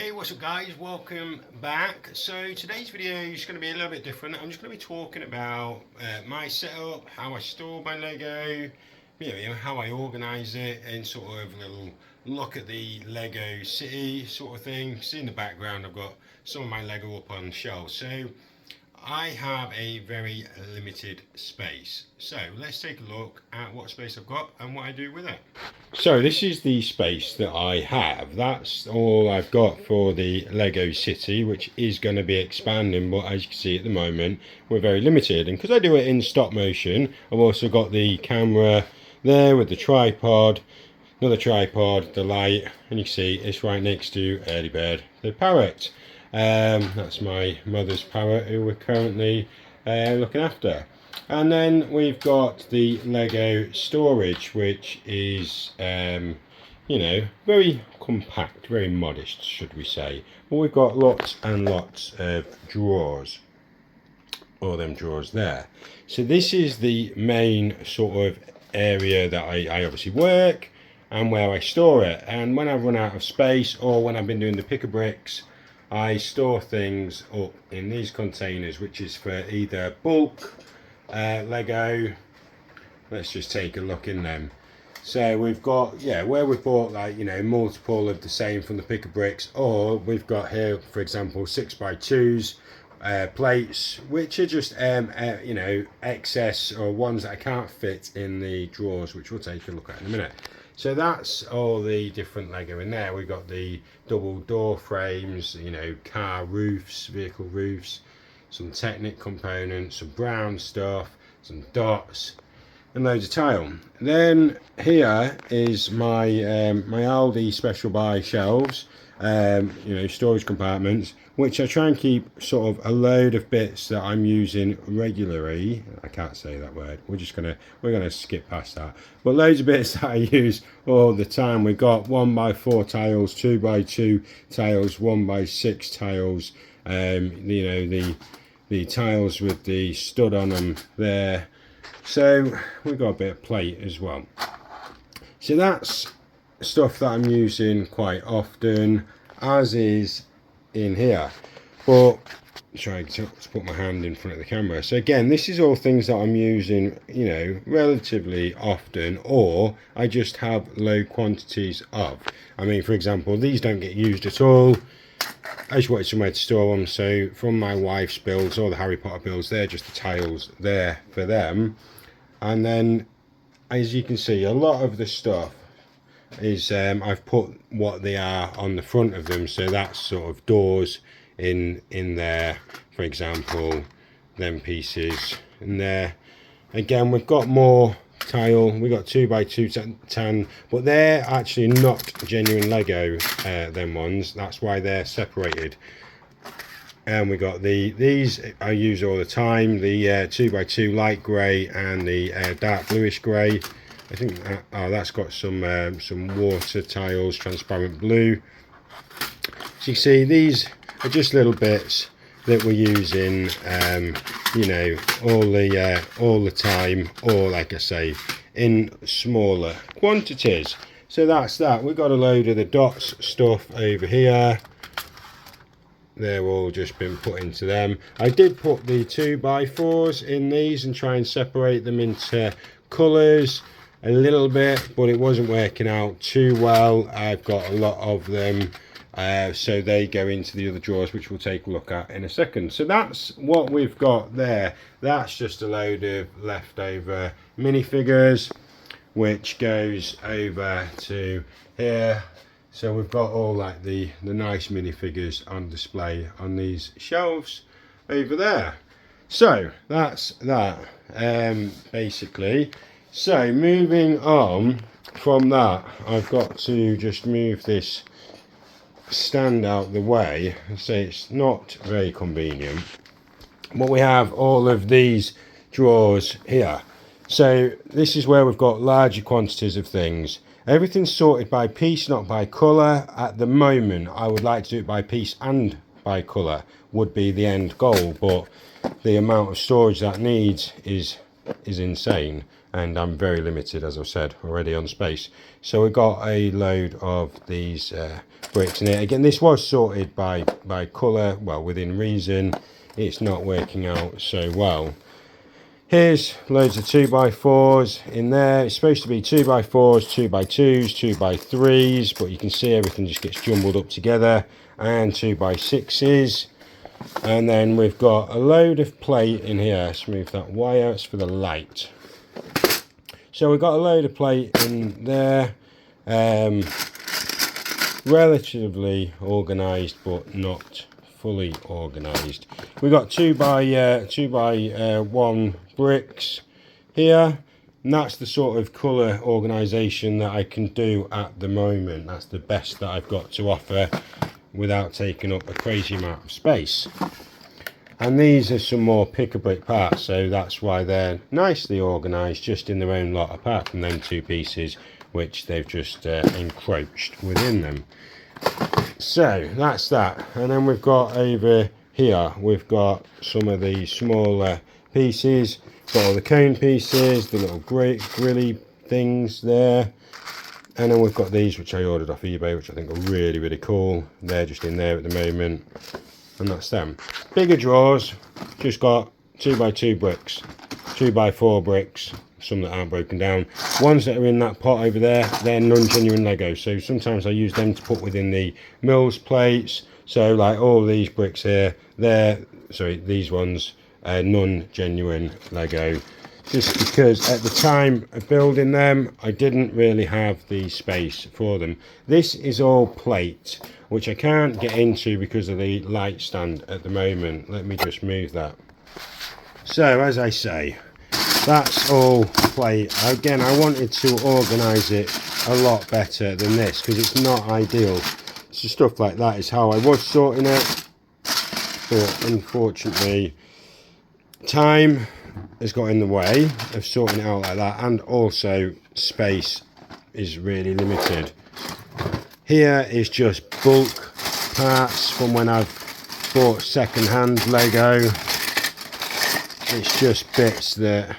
Hey, what's up guys, welcome back. So today's video is going to be a little bit different. I'm just going to be talking about my setup, how I store my Lego, how I organise it, and sort of a little look at the Lego city sort of thing. See in the background I've got some of my Lego up on shelves. So I have a very limited space. So let's take a look at what space I've got and what I do with it. So this is the space that I have. That's all I've got for the Lego city, which is going to be expanding, but as you can see at the moment we're very limited. And because I do it in stop motion, I've also got the camera there with the tripod, another tripod, the light, and you can see it's right next to Early Bird the parrot. That's my mother's parrot who we're currently looking after. And then we've got the Lego storage, which is very compact, very modest, should we say. But we've got lots and lots of drawers, all them drawers there. So this is the main sort of area that I obviously work and where I store it. And when I've run out of space, or when I've been doing the pick-a-bricks, I store things up in these containers, which is for either bulk Lego. Let's just take a look in them. So we've got, where we've bought multiple of the same from the pick-a-bricks, or we've got here, for example, 6x2s plates, which are just excess, or ones that I can't fit in the drawers, which we'll take a look at in a minute. So that's all the different Lego in there. We've got the double door frames, car roofs, vehicle roofs, some Technic components, some brown stuff, some dots, and loads of tile. Then here is my my Aldi special buy shelves, storage compartments, which I try and keep sort of a load of bits that I'm using regularly. I can't say that word. We're gonna skip past that. But loads of bits that I use all the time. We've got 1x4 tiles, 2x2 tiles, 1x6 tiles. The tiles with the stud on them there. So we've got a bit of plate as well. So that's stuff that I'm using quite often, as is in here. But trying to put my hand in front of the camera. So again, this is all things that I'm using, relatively often, or I just have low quantities of. I mean, for example, these don't get used at all. I just wanted somewhere to store them, so from my wife's builds, all the Harry Potter builds, they're just the tiles there for them. And then, as you can see, a lot of the stuff is I've put what they are on the front of them, so that's sort of doors in there, for example, them pieces in there. Again, we've got more tile. We got 2x2 tan, but they're actually not genuine Lego, them ones. That's why they're separated. And we got these I use all the time, the 2x2 light grey and the dark bluish grey. I think that's got some water tiles, transparent blue. So you see, these are just little bits that we're using, all the time, or like I say, in smaller quantities. So that's that. We've got a load of the dots stuff over here. They're all just been put into them. I did put the 2x4s in these and try and separate them into colours a little bit, but it wasn't working out too well. I've got a lot of them, so they go into the other drawers, which we'll take a look at in a second. So that's what we've got there. That's just a load of leftover minifigures, which goes over to here. So we've got all like the nice minifigures on display on these shelves over there. So that's that, basically. So moving on from that, I've got to just move this stand out the way. So it's not very convenient, but we have all of these drawers here. So this is where we've got larger quantities of things. Everything's sorted by piece, not by colour. At the moment, I would like to do it by piece and by colour, would be the end goal, but the amount of storage that needs is insane. and I'm very limited, as I've said already, on space. So we've got a load of these bricks in here. Again, this was sorted by colour, well, within reason. It's not working out so well. Here's loads of 2x4s in there. It's supposed to be 2x4s, 2x2s, 2x3s, but you can see everything just gets jumbled up together, and 2x6s. And then we've got a load of plate in here. Let's move that wire, it's for the light. So we've got a load of plate in there, relatively organised but not fully organised. We've got 2x1 bricks here, and that's the sort of colour organisation that I can do at the moment. That's the best that I've got to offer without taking up a crazy amount of space. And these are some more pick-a-brick parts, so that's why they're nicely organised just in their own lot, apart from them two pieces which they've just encroached within them. So that's that. And then we've got over here, we've got some of the smaller pieces, got all the cone pieces, the little grilly things there. And then we've got these which I ordered off eBay, which I think are really, really cool. They're just in there at the moment. And that's them. Bigger drawers, just got 2x2 bricks, 2x4 bricks, some that aren't broken down. Ones that are in that pot over there, they're non-genuine Lego, so sometimes I use them to put within the mills plates. So like all these bricks here, these ones are non-genuine Lego, just because at the time of building them I didn't really have the space for them. This is all plate, which I can't get into because of the light stand at the moment. Let me just move that. So as I say, that's all plate. Again, I wanted to organise it a lot better than this because it's not ideal. So stuff like that is how I was sorting it, but unfortunately time has got in the way of sorting it out like that, and also space is really limited. Here is just bulk parts from when I've bought second-hand Lego. It's just bits that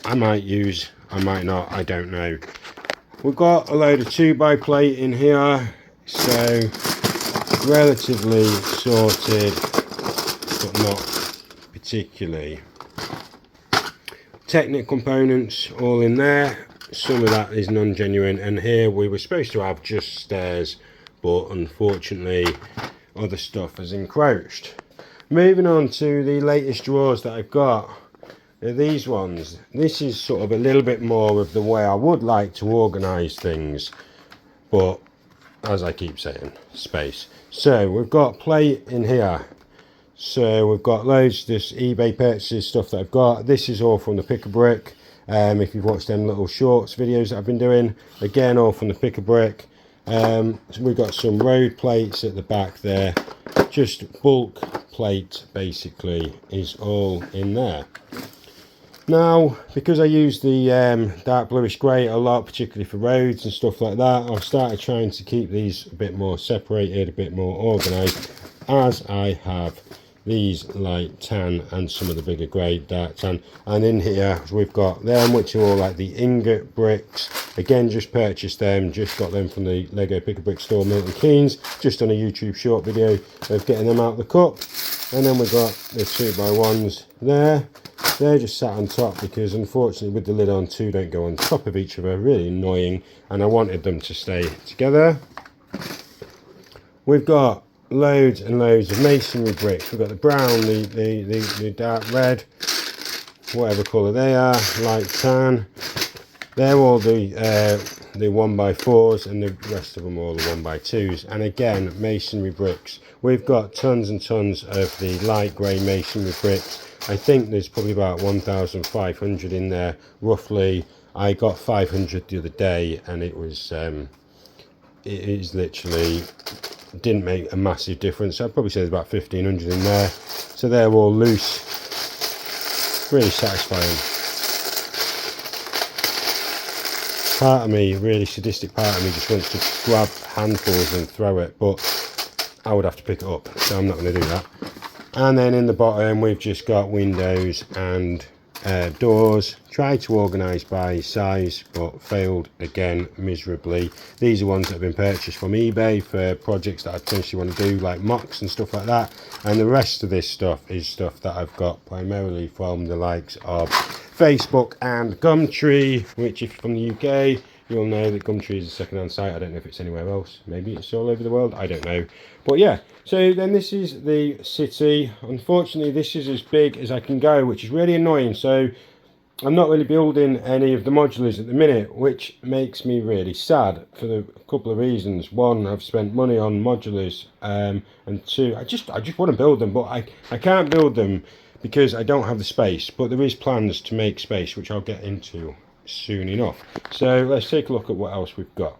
I might use, I might not, I don't know. We've got a load of 2x plate in here, so relatively sorted, but not particularly. Technic components all in there. Some of that is non-genuine, and here we were supposed to have just stairs, but unfortunately other stuff has encroached. Moving on to the latest drawers that I've got. These ones, this is sort of a little bit more of the way I would like to organise things, but as I keep saying, space. So we've got plate in here, so we've got loads of this eBay purchases stuff that I've got. This is all from the Pick-a-Brick. If you've watched them little shorts videos that I've been doing, again all from the Pick-a-Brick. So we've got some road plates at the back there, just bulk plate basically is all in there. Now, because I use the dark bluish grey a lot, particularly for roads and stuff like that, I've started trying to keep these a bit more separated, a bit more organised, as I have these light tan and some of the bigger grey dark tan. And in here we've got them, which are all like the ingot bricks. Again, just purchased them, just got them from the Lego Pick-a-Brick store, Milton Keynes, just on a YouTube short video of getting them out of the cup. And then we've got the 2x1s there. They're just sat on top because unfortunately with the lid on, two don't go on top of each other, really annoying, and I wanted them to stay together. We've got loads and loads of masonry bricks. We've got the brown, the dark red, whatever colour they are, light tan. They're all the 1x4s, and the rest of them all the 1x2s. And again, masonry bricks. We've got tons and tons of the light grey masonry bricks. I think there's probably about 1,500 in there, roughly. I got 500 the other day, and it was, it is literally, didn't make a massive difference. I'd probably say there's about 1,500 in there. So they're all loose. Really satisfying. Part of me, really sadistic part of me, just wants to grab handfuls and throw it, but I would have to pick it up, so I'm not going to do that. And then in the bottom we've just got windows and doors. Tried to organise by size, but failed again miserably. These are ones that have been purchased from eBay for projects that I potentially want to do, like mocks and stuff like that. And the rest of this stuff is stuff that I've got primarily from the likes of Facebook and Gumtree, which if you're from the UK, you'll know that Gumtree is a second-hand site. I don't know if it's anywhere else. Maybe it's all over the world. I don't know. But yeah, so then this is the city. Unfortunately, this is as big as I can go, which is really annoying. So I'm not really building any of the modulars at the minute, which makes me really sad for a couple of reasons. One, I've spent money on modulars, and two, I just want to build them, but I can't build them because I don't have the space. But there is plans to make space, which I'll get into soon enough. So let's take a look at what else we've got.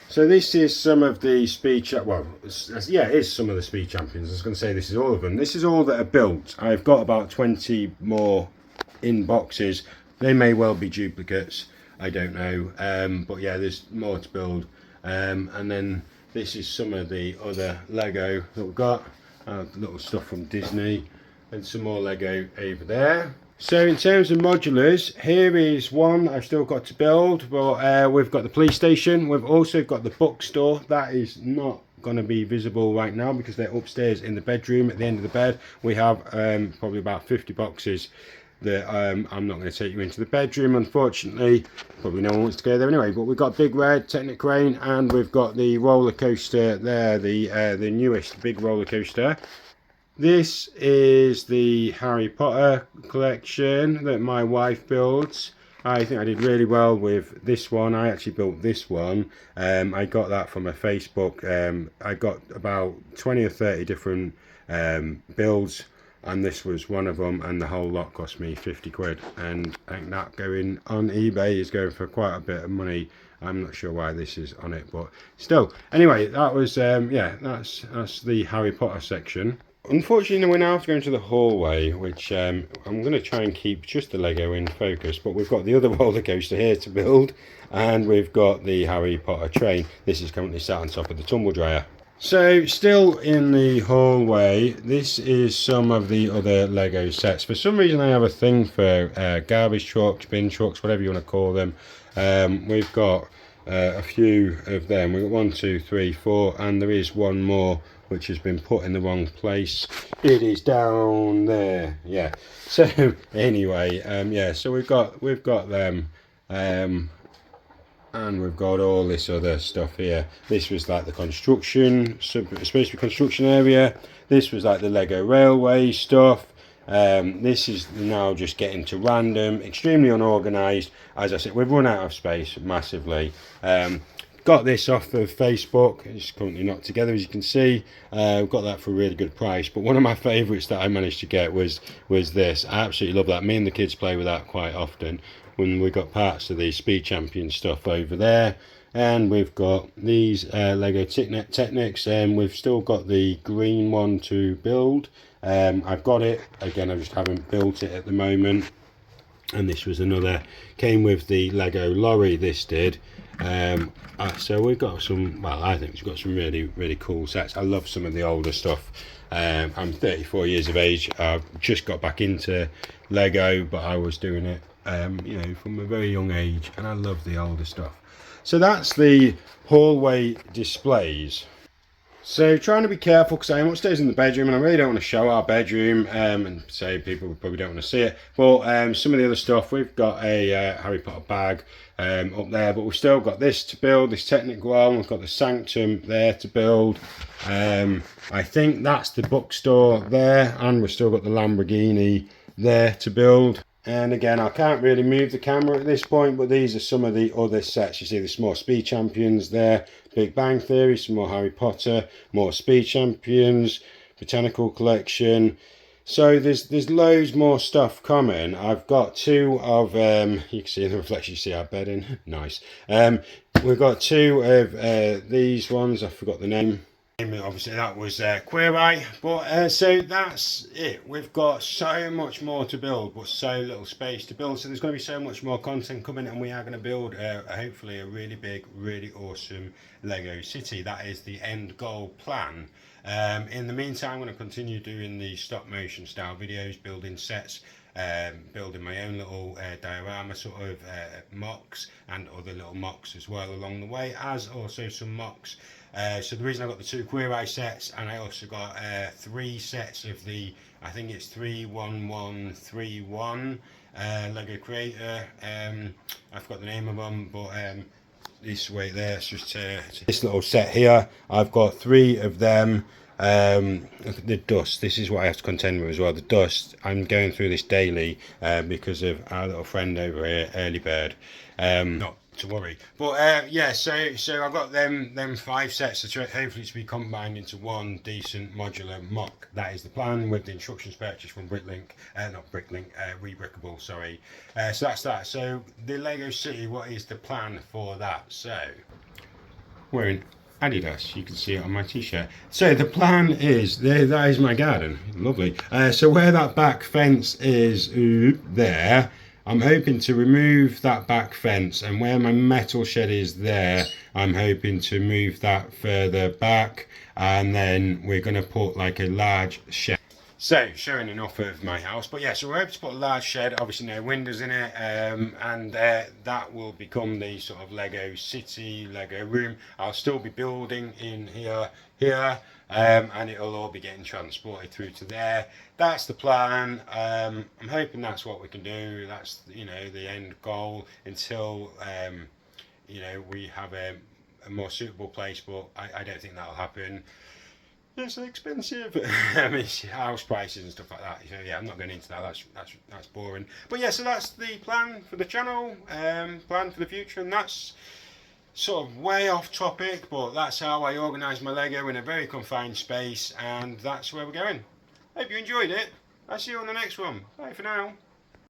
So this is some of the speed well, yeah, it is some of the speed champions. I was going to say this is all of them. This is all that are built. I've got about 20 more in boxes. They may well be duplicates, I don't know, but yeah, there's more to build. And then this is some of the other Lego that we've got, little stuff from Disney, and some more Lego over there. So in terms of modulars, here is one I've still got to build, but we've got the police station. We've also got the bookstore. That is not going to be visible right now because they're upstairs in the bedroom at the end of the bed. We have probably about 50 boxes that I'm not going to take you into the bedroom, unfortunately. Probably no one wants to go there anyway. But we've got Big Red, Technic Crane, and we've got the roller coaster there, the newest big roller coaster. This is the Harry Potter collection that my wife builds. I think I did really well with this one. I actually built this one. I got that from a Facebook. I got about 20 or 30 different builds, and this was one of them, and the whole lot cost me 50 quid. And I think that going on eBay is going for quite a bit of money. I'm not sure why this is on it, but still. Anyway, that was, yeah, that's the Harry Potter section. Unfortunately, we're now going to the hallway, which I'm going to try and keep just the Lego in focus, but we've got the other roller coaster here to build, and we've got the Harry Potter train. This is currently sat on top of the tumble dryer. So, still in the hallway, this is some of the other Lego sets. For some reason, I have a thing for garbage trucks, bin trucks, whatever you want to call them. We've got a few of them. We've got 1, 2, 3, 4, and there is one more which has been put in the wrong place. It is down there. Yeah. So anyway, yeah. So we've got them, and we've got all this other stuff here. This was like the construction, supposed to be construction area. This was like the Lego railway stuff. This is now just getting to random, extremely unorganised. As I said, we've run out of space massively. Got this off of Facebook. It's currently not together, as you can see. Got that for a really good price. But one of my favourites that I managed to get was this. I absolutely love that. Me and the kids play with that quite often. When we got parts of the Speed Champion stuff over there, and we've got these Lego Technics, and we've still got the green one to build. I've got it again. I just haven't built it at the moment. And this was another, came with the Lego lorry. This did. So we've got some, well, I think we've got some really cool sets. I love some of the older stuff. I'm 34 years of age. I've just got back into Lego, but I was doing it you know, from a very young age, and I love the older stuff. So that's the hallway displays. So trying to be careful because I am upstairs in the bedroom and I really don't want to show our bedroom and say people probably don't want to see it. But some of the other stuff, we've got a Harry Potter bag up there, but we've still got this to build, this technical one. We've got the Sanctum there to build. I think that's the bookstore there, and we've still got the Lamborghini there to build. And again, I can't really move the camera at this point, but these are some of the other sets. You see there's more Speed Champions there, Big Bang Theory, some more Harry Potter, more Speed Champions, Botanical Collection. So there's loads more stuff coming. I've got two of, you can see in the reflection, you see our bedding, nice. We've got two of these ones, I forgot the name. Obviously that was Queer Eye, but so that's it. We've got so much more to build, but so little space to build, so there's going to be so much more content coming, and we are going to build hopefully a really big, really awesome Lego city. That is the end goal plan. In the meantime, I'm going to continue doing the stop motion style videos, building sets building my own little diorama sort of mocks, and other little mocks as well along the way, as also some mocks. So the reason I got the 2 Queer Eye sets, and I also got 3 sets of the, I think it's 31131 Lego Creator. I forgot the name of them, but this way there, it's just this little set here. I've got 3 of them. Look at the dust. This is what I have to contend with as well. The dust. I'm going through this daily because of our little friend over here, Early Bird. Not to worry, but yeah. So I've got them 5 sets. So hopefully to be combined into one decent modular mock. That is the plan, with the instructions purchased from Bricklink, not Bricklink, Rebrickable. Sorry. So that's that. So the Lego City. What is the plan for that? So we're in Adidas, you can see it on my t-shirt. So the plan is, that is my garden, lovely. So where that back fence is there, I'm hoping to remove that back fence, and where my metal shed is there, I'm hoping to move that further back, and then we're going to put like a large shed. So, showing enough of my house, but yeah, so we're able to put a large shed, obviously no windows in it, and that will become the sort of Lego City, Lego room. I'll still be building in here, and it'll all be getting transported through to there. That's the plan. I'm hoping that's what we can do. That's, you know, the end goal until, you know, we have a more suitable place, but I don't think that'll happen. It's expensive. I mean, house prices and stuff like that. So yeah, I'm not going into that. That's boring. But yeah, so that's the plan for the channel. Plan for the future, and that's sort of way off topic, but that's how I organise my Lego in a very confined space, and that's where we're going. Hope you enjoyed it. I'll see you on the next one. Bye for now.